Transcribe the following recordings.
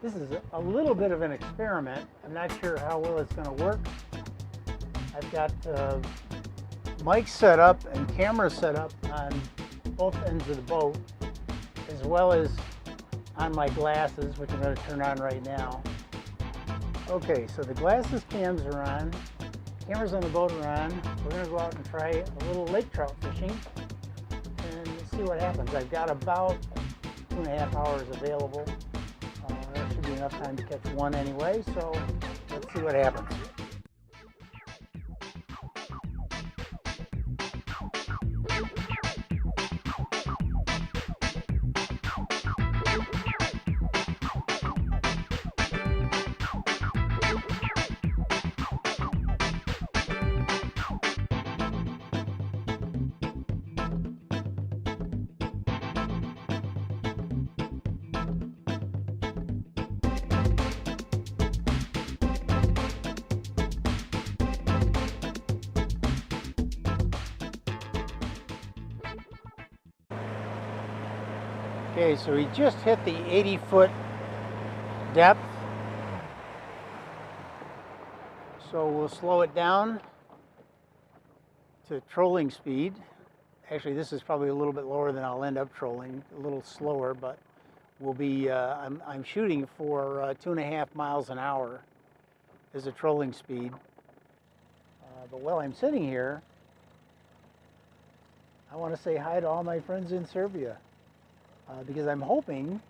This is a little bit of an experiment. I'm not sure how well it's going to work. I've got mics set up and cameras set up on both ends of the boat, as well as on my glasses, which I'm going to turn on right now. Okay, so the glasses cams are on, cameras on the boat are on. We're going to go out and try a little lake trout fishing and see what happens. I've got about 2.5 hours available. That should be enough time to catch one anyway, so let's see what happens. Okay, so he just hit the 80-foot depth. So we'll slow it down to trolling speed. Actually, this is probably a little bit lower than I'll end up trolling, a little slower, but we'll be, I'm shooting for 2.5 miles an hour as a trolling speed. But while I'm sitting here, I want to say hi to all my friends in Serbia. Because I'm hoping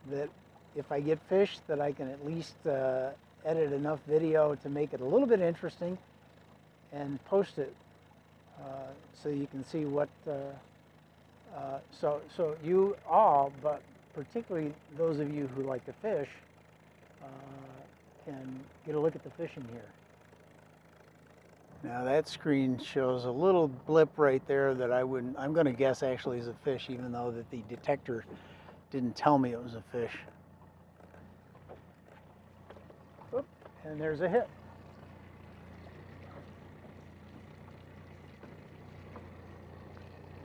that if I get fish that I can at least edit enough video to make it a little bit interesting and post it so you can see what so you all, but particularly those of you who like to fish, can get a look at the fishing here. Now that screen shows a little blip right there that I'm going to guess actually is a fish, even though that the detector didn't tell me it was a fish. Oop, and there's a hit.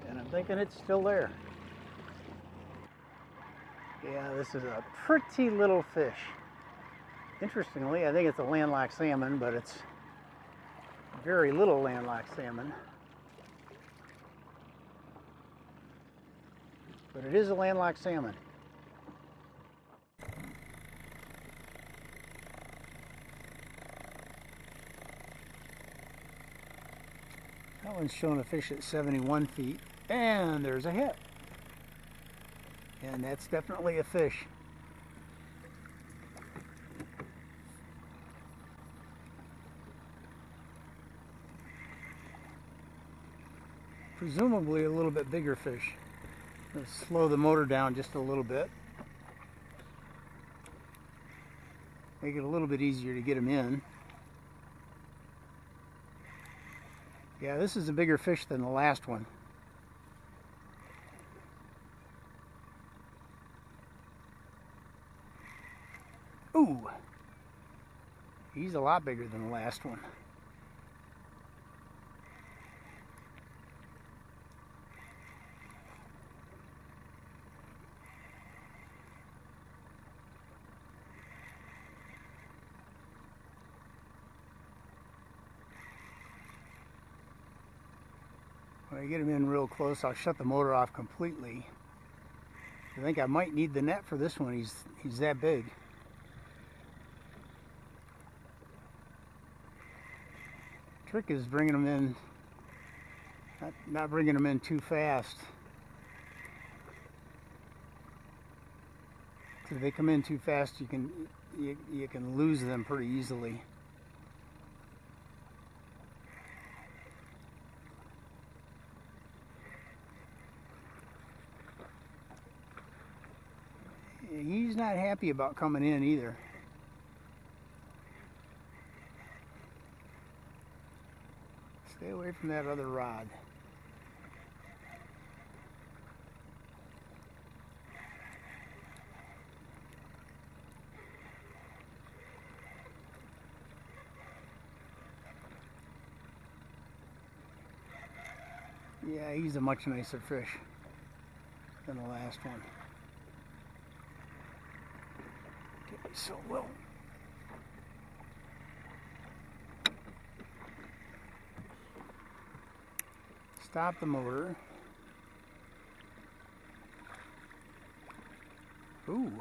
And I'm thinking it's still there. Yeah, this is a pretty little fish. Interestingly, I think it's a landlocked salmon, but it's very little landlocked salmon. But it is a landlocked salmon. That one's showing a fish at 71 feet, and there's a hit. And that's definitely a fish. Presumably a little bit bigger fish. Let's slow the motor down just a little bit. Make it a little bit easier to get them in. Yeah, this is a bigger fish than the last one. Ooh! He's a lot bigger than the last one. When I get him in real close, I'll shut the motor off completely. I think I might need the net for this one. He's that big. Trick is bringing them in, not bringing them in too fast. If they come in too fast, you can lose them pretty easily. He's not happy about coming in either. Stay away from that other rod. Yeah, he's a much nicer fish than the last one. So we'll stop the motor. Ooh.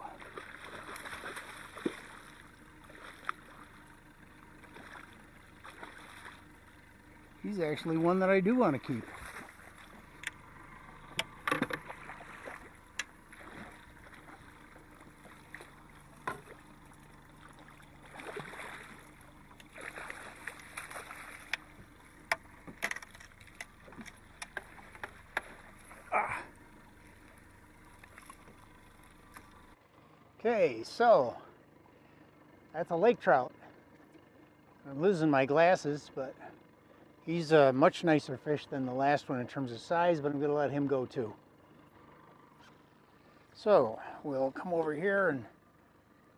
He's actually one that I do want to keep. Okay, so that's a lake trout. I'm losing my glasses, but he's a much nicer fish than the last one in terms of size, but I'm going to let him go too. So we'll come over here and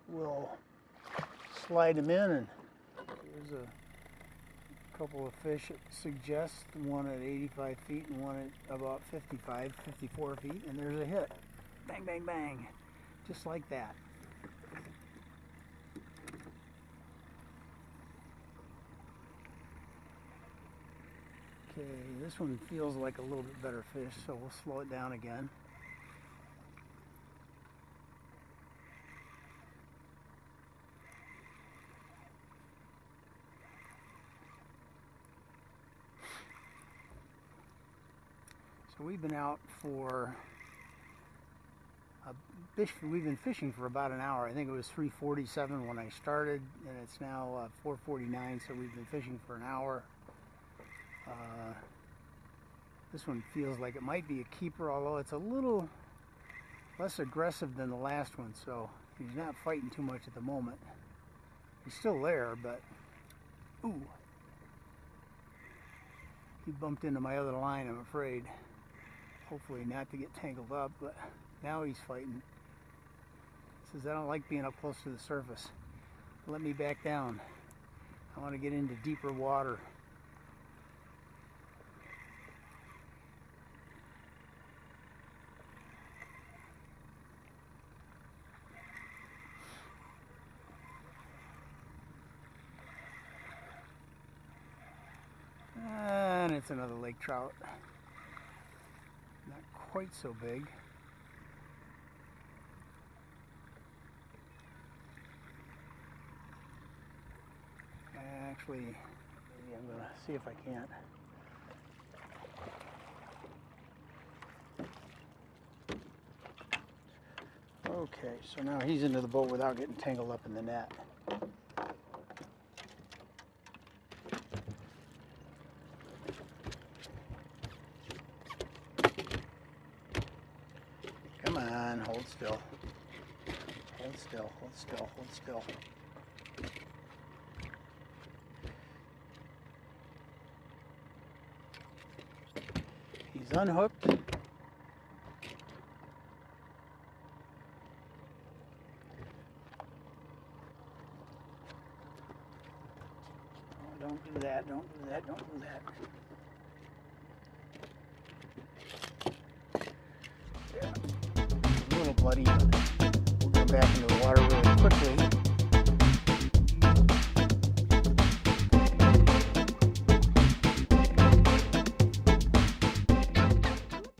we'll slide him in, and there's a couple of fish it suggests, one at 85 feet and one at about 54 feet, and there's a hit. Bang, bang, bang. Just like that. Okay, this one feels like a little bit better fish, so we'll slow it down again. So we've been out for we've been fishing for about an hour. I think it was 3:47 when I started, and it's now 4:49, so we've been fishing for an hour. This one feels like it might be a keeper, although it's a little less aggressive than the last one, so he's not fighting too much at the moment. He's still there, but ooh, he bumped into my other line, I'm afraid. Hopefully not to get tangled up, but now he's fighting. He says, I don't like being up close to the surface. Let me back down. I want to get into deeper water. And it's another lake trout. Not quite so big. Actually, maybe I'm going to see if I can't. Okay, so now he's into the boat without getting tangled up in the net. Come on, hold still. Hold still, hold still, hold still. He's unhooked. Oh, don't do that, don't do that, don't do that. Yeah. A little bloody, but we'll go back into the water really quickly.